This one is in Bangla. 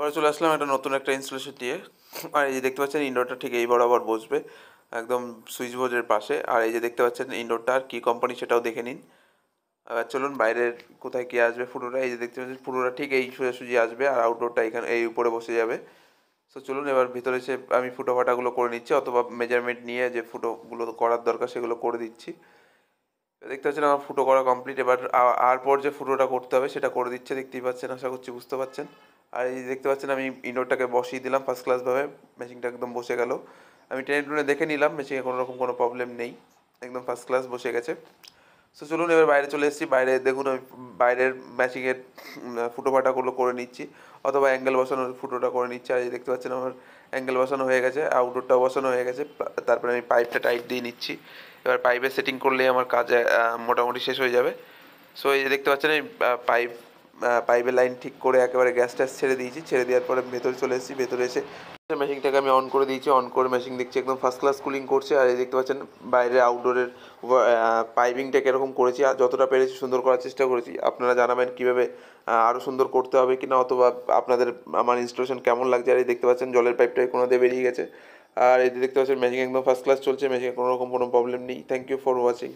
আবার চলে আসলাম একটা নতুন একটা ইনস্টলেশন দিয়ে। আর এই যে দেখতে পাচ্ছেন ইনডোরটা ঠিক এই বরাবর বসবে, একদম সুইচ বোর্ডের পাশে। আর এই যে দেখতে পাচ্ছেন ইনডোরটা আর কী কোম্পানি সেটাও দেখে নিন। এবার চলুন বাইরের কোথায় কী আসবে ফুটোটা। এই যে দেখতে পাচ্ছেন ফুটোটা ঠিক এই সোজাসুজি আসবে আর আউটডোরটা এখানে এই উপরে বসে যাবে। সো চলুন এবার ভিতরে এসে আমি ফুটো ফাটাগুলো করে নিচ্ছি, অথবা মেজারমেন্ট নিয়ে যে ফুটোগুলো করার দরকার সেগুলো করে দিচ্ছি। দেখতে পাচ্ছেন আমার ফুটো করা কমপ্লিট। এবার আর পর যে ফুটোটা করতে হবে সেটা করে দিচ্ছে, দেখতেই পাচ্ছেন, আশা করছি বুঝতে পারছেন। আর এই দেখতে পাচ্ছেন আমি ইনডোরটাকে বসিয়ে দিলাম ফার্স্ট ক্লাসভাবে, মেশিনটা একদম বসে গেল। আমি টেনে টুনে দেখে নিলাম মেশিনে কোনো রকম কোনো প্রবলেম নেই, একদম ফার্স্ট ক্লাস বসে গেছে। সো চলুন এবার বাইরে চলে এসেছি। বাইরে দেখুন আমি বাইরের ম্যাচিংয়ের ফুটো ফাটাগুলো করে নিচ্ছি, অথবা অ্যাঙ্গেল বসানোর ফুটোটা করে নিচ্ছি। আর এই দেখতে পাচ্ছেন আমার অ্যাঙ্গেল বসানো হয়ে গেছে, আউটডোরটাও বসানো হয়ে গেছে। তারপরে আমি পাইপটা টাইট দিয়ে নিচ্ছি। এবার পাইপে সেটিং করলেই আমার কাজ মোটামুটি শেষ হয়ে যাবে। সো এই যে দেখতে পাচ্ছেন এই পাইপের লাইন ঠিক করে একেবারে গ্যাস ট্যাস ছেড়ে দিয়েছি। ছেড়ে দেওয়ার পরে ভেতরে চলে এসেছি। ভেতরে এসে মেশিনটাকে আমি অন করে দিয়েছি। অন করে মেশিন দেখছি একদম ফার্স্ট ক্লাস কুলিং করছে। আর এই দেখতে পাচ্ছেন বাইরে আউটডোরের পাইপিংটা কীরকম করেছি, আর যতটা পেরেছি সুন্দর করার চেষ্টা করেছি। আপনারা জানাবেন কীভাবে আরও সুন্দর করতে হবে কি না, অথবা আপনাদের আমার ইনস্টলেশন কেমন লাগছে। আর এই দেখতে পাচ্ছেন জলের পাইপটা কোনো দিয়ে বেরিয়ে গেছে। আর এই দেখতে পাচ্ছেন মেশিন একদম ফার্স্ট ক্লাস চলছে, মেশিনে কোনো রকম কোনো প্রবলেম নেই। Thank you for watching.